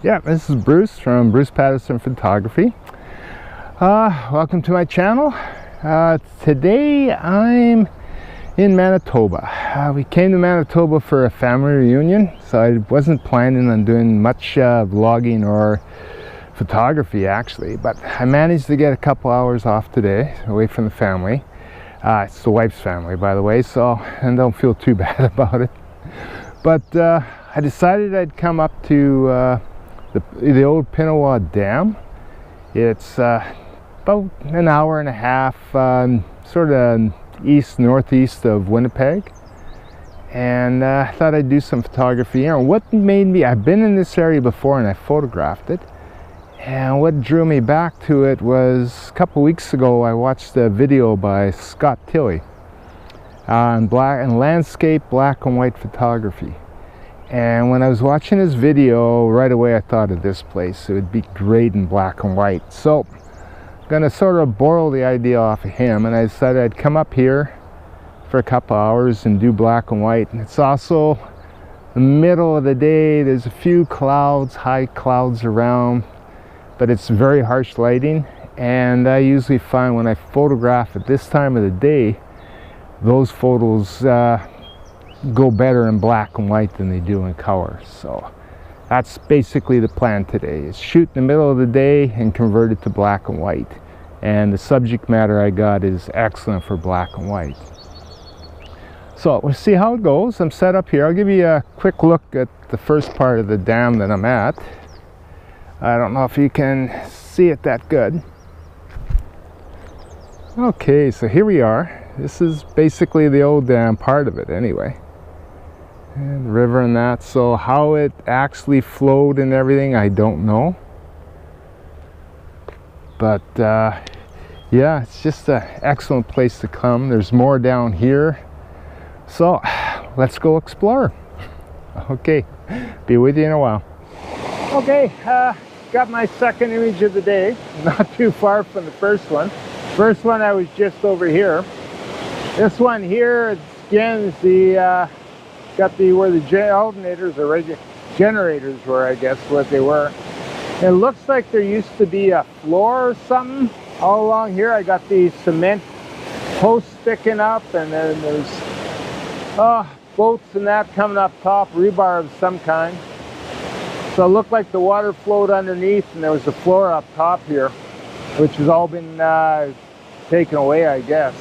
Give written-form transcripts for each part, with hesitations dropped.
Yeah, this is Bruce from Bruce Patterson Photography. Welcome to my channel. Today I'm in Manitoba. We came to Manitoba for a family reunion, so I wasn't planning on doing much vlogging or photography actually, but I managed to get a couple hours off today away from the family. It's the wife's family, by the way, so I don't feel too bad about it. But I decided I'd come up to the old Pinawa Dam. It's about an hour and a half, sort of northeast of Winnipeg, and I thought I'd do some photography. You know, what made me, I've been in this area before and I photographed it, and what drew me back to it was a couple weeks ago I watched a video by Scott Tilley on landscape black and white photography. And when I was watching his video, right away I thought of this place. It would be great in black and white. So I'm going to sort of borrow the idea off of him, and I decided I'd come up here for a couple hours and do black and white. And it's also the middle of the day. There's a few clouds, high clouds around, but it's very harsh lighting. And I usually find when I photograph at this time of the day, those photos go better in black and white than they do in color. So that's basically the plan today, is shoot in the middle of the day and convert it to black and white. And the subject matter I got is excellent for black and white. So we'll see how it goes. I'm set up here. I'll give you a quick look at the first part of the dam that I'm at. I don't know if you can see it that good. Okay, so here we are. This is basically the old dam part of it anyway. And the river and that. So how it actually flowed and everything, I don't know. But yeah, it's just an excellent place to come. There's more down here. So let's go explore. Okay, be with you in a while. Okay, got my second image of the day. Not too far from the first one. First one I was just over here. This one here, again, is the got the where the alternators or generators were, I guess what they were. It looks like there used to be a floor or something all along here. I got the cement posts sticking up, and then there's boats and that coming up top, rebar of some kind. So it looked like the water flowed underneath, and there was a floor up top here, which has all been taken away, I guess.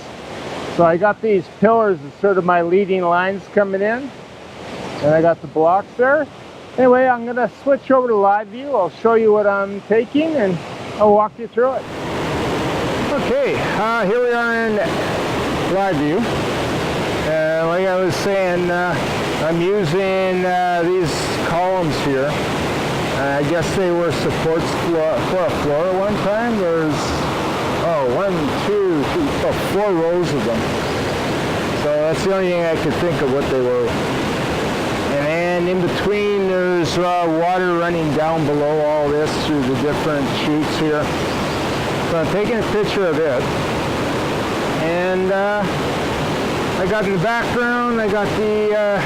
So I got these pillars as sort of my leading lines coming in, and I got the blocks there. Anyway, I'm going to switch over to live view. I'll show you what I'm taking, and I'll walk you through it. Okay, here we are in live view. Like I was saying, I'm using these columns here. I guess they were supports for a floor at one time. There's 4 rows of them. So that's the only thing I could think of what they were. And in between there's water running down below all this through the different chutes here. So I'm taking a picture of it. And I got in the background, I got the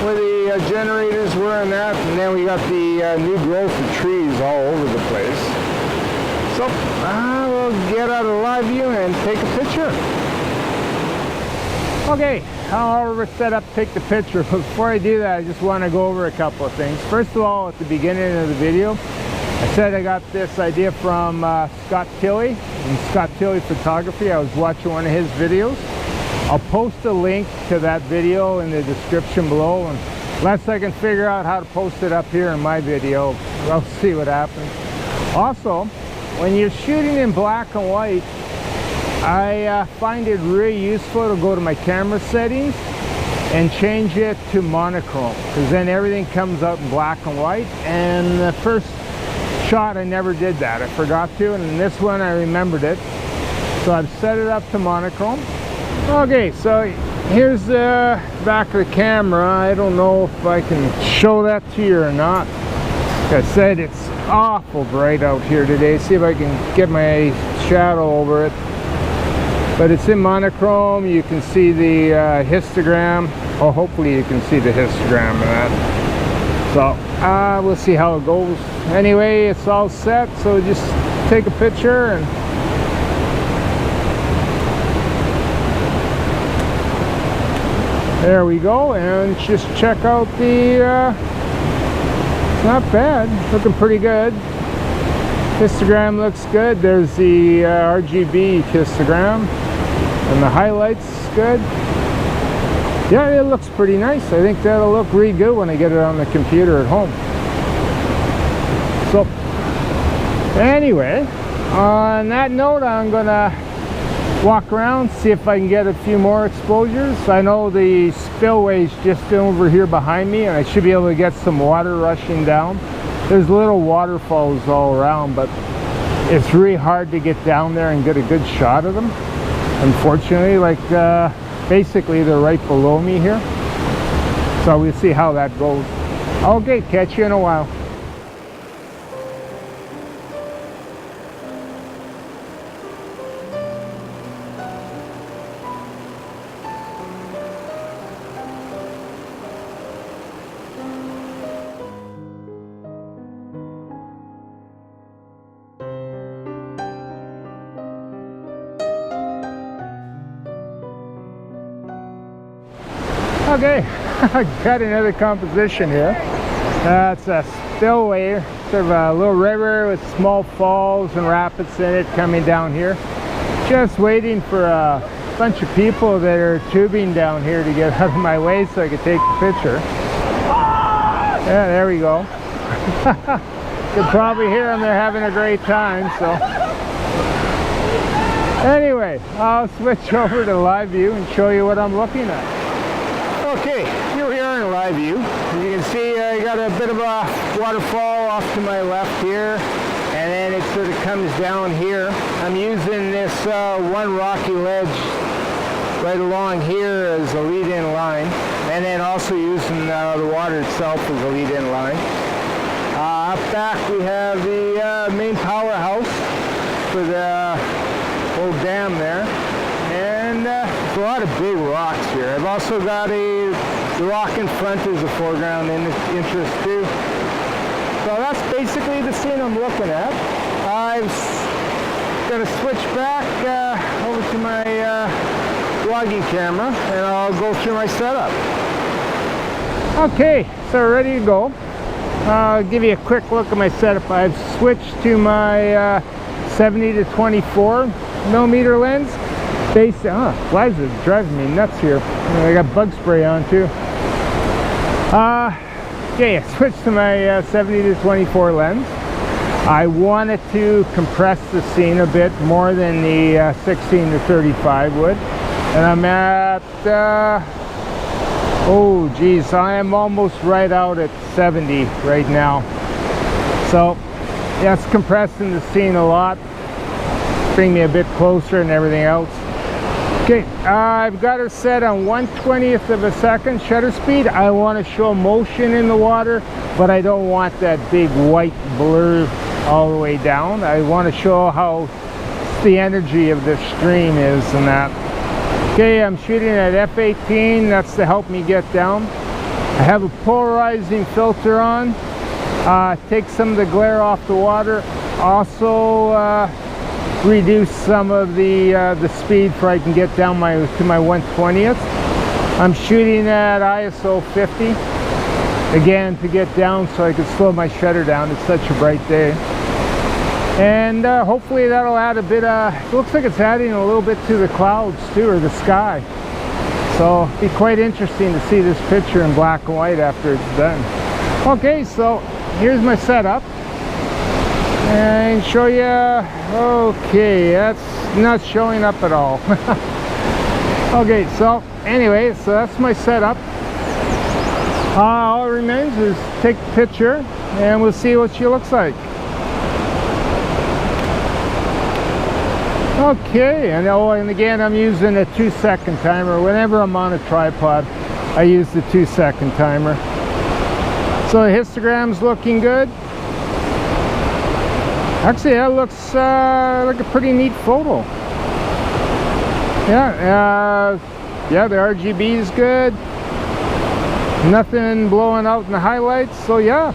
where the generators were and that, and then we got the new growth of trees all over the place. So I will get out of live view and take a picture. Okay, I'll set up to take the picture. But before I do that, I just want to go over a couple of things. First of all, at the beginning of the video, I said I got this idea from Scott Tilley and Scott Tilley Photography. I was watching one of his videos. I'll post a link to that video in the description below, and unless I can figure out how to post it up here in my video, I'll see what happens. Also, when you're shooting in black and white, I find it really useful to go to my camera settings and change it to monochrome, because then everything comes out in black and white. And the first shot I never did that, I forgot to, and in this one I remembered it, so I've set it up to monochrome. Okay, so here's the back of the camera. I don't know if I can show that to you or not. Like I said, it's awful bright out here today. See if I can get my shadow over it. But it's in monochrome. You can see the histogram. Oh, hopefully you can see the histogram of that. So we'll see how it goes. Anyway, it's all set, so just take a picture and there we go. And just check out the it's not bad, looking pretty good. Histogram looks good. There's the RGB histogram and the highlights good. Yeah, it looks pretty nice. I think that'll look really good when I get it on the computer at home. So anyway, on that note, I'm gonna walk around, see if I can get a few more exposures. I know the spillway's just over here behind me, and I should be able to get some water rushing down. There's little waterfalls all around, but it's really hard to get down there and get a good shot of them, unfortunately. Like basically they're right below me here, so we'll see how that goes. Okay, catch you in a while. Okay, I got another composition here. It's a spillway, sort of a little river with small falls and rapids in it coming down here. Just waiting for a bunch of people that are tubing down here to get out of my way so I could take the picture. Yeah, there we go. You can probably hear them, they're having a great time. So anyway, I'll switch over to live view and show you what I'm looking at. Okay, here we are in live view. As you can see, I got a bit of a waterfall off to my left here, and then it sort of comes down here. I'm using this one rocky ledge right along here as a lead-in line, and then also using the water itself as a lead-in line. Up back we have the main powerhouse for the old dam there. And there's a lot of big rocks here. I've also got the rock in front as a foreground interest too. So that's basically the scene I'm looking at. I've got to switch back over to my vlogging camera, and I'll go through my setup. Okay, so we're ready to go. I'll give you a quick look at my setup. I've switched to my 70 to 24 millimeter lens. Flies are driving me nuts here. I got bug spray on too. Okay, I switched to my 70 to 24 lens. I wanted to compress the scene a bit more than the 16 to 35 would. And I'm at, oh geez, I am almost right out at 70 right now. So yeah, it's compressing the scene a lot. Bring me a bit closer and everything else. Okay, I've got it set on 1/20th of a second shutter speed. I want to show motion in the water, but I don't want that big white blur all the way down. I want to show how the energy of the stream is and that. Okay, I'm shooting at f/18. That's to help me get down. I have a polarizing filter on. Take some of the glare off the water. Also reduce some of the speed so I can get down to my 1/20th. I'm shooting at ISO 50 again to get down so I can slow my shutter down. It's such a bright day, and hopefully that'll add a bit it looks like it's adding a little bit to the clouds too, or the sky. So it'll be quite interesting to see this picture in black and white after it's done. Okay, so here's my setup and show you. Okay, that's not showing up at all. Okay, so anyway, so that's my setup. All it remains is take the picture and we'll see what she looks like. Okay, and again I'm using a 2-second timer. Whenever I'm on a tripod I use the 2-second timer. So the histogram's looking good. Actually, that looks like a pretty neat photo. Yeah, yeah, the RGB is good. Nothing blowing out in the highlights, so yeah,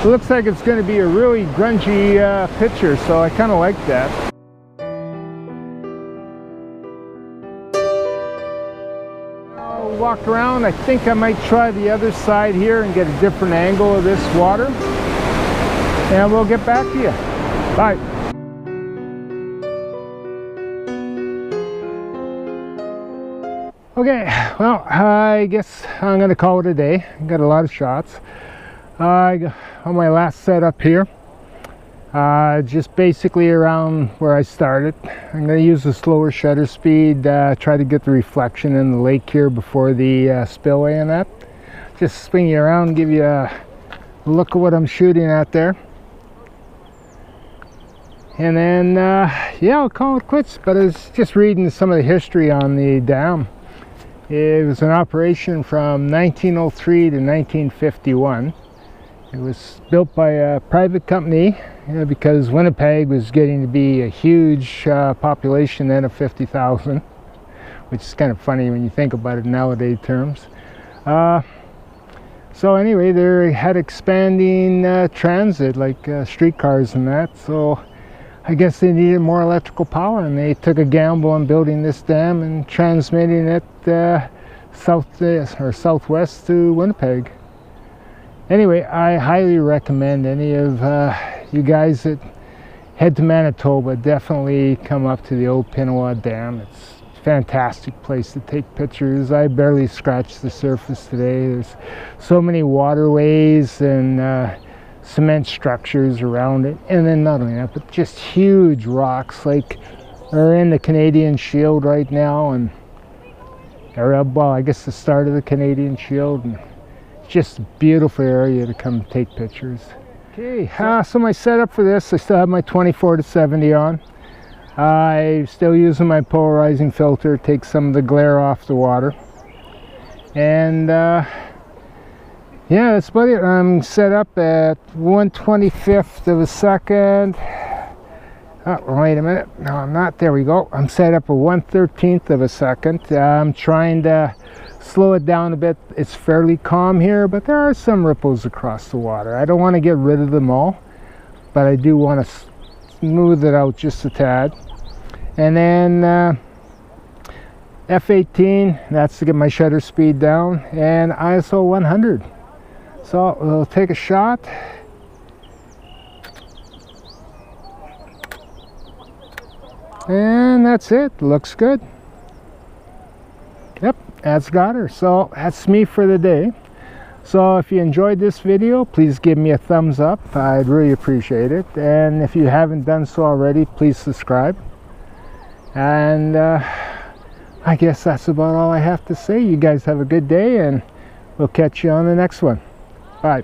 it looks like it's going to be a really grungy picture, so I kind of like that. I'll walk around. I think I might try the other side here and get a different angle of this water, and we'll get back to you. Bye. Okay, well, I guess I'm going to call it a day. I got a lot of shots. On my last setup here, just basically around where I started. I'm going to use a slower shutter speed, try to get the reflection in the lake here before the spillway and that. Just swing you around and give you a look at what I'm shooting at there. And then, yeah, I'll call it quits, but I was just reading some of the history on the dam. It was an operation from 1903 to 1951. It was built by a private company because Winnipeg was getting to be a huge population then of 50,000, which is kind of funny when you think about it in nowadays terms. So anyway, they had expanding transit, like streetcars and that, so I guess they needed more electrical power, and they took a gamble on building this dam and transmitting it southwest to Winnipeg. Anyway, I highly recommend any of you guys that head to Manitoba, definitely come up to the old Pinawa Dam. It's a fantastic place to take pictures. I barely scratched the surface today. There's so many waterways and cement structures around it, and then not only that, but just huge rocks like are in the Canadian Shield right now, and well, I guess the start of the Canadian Shield, and it's just a beautiful area to come take pictures. Okay, so my setup for this, I still have my 24-70 on. I'm still using my polarizing filter, take some of the glare off the water, and yeah, that's about it. I'm set up at 1/25th of a second. Oh, wait a minute. No, I'm not. There we go. I'm set up at 1/13th of a second. I'm trying to slow it down a bit. It's fairly calm here, but there are some ripples across the water. I don't want to get rid of them all, but I do want to smooth it out just a tad. And then F18, that's to get my shutter speed down, and ISO 100. So we'll take a shot. And that's it. Looks good. Yep, that's got her. So that's me for the day. So if you enjoyed this video, please give me a thumbs up. I'd really appreciate it. And if you haven't done so already, please subscribe. And I guess that's about all I have to say. You guys have a good day, and we'll catch you on the next one. Bye.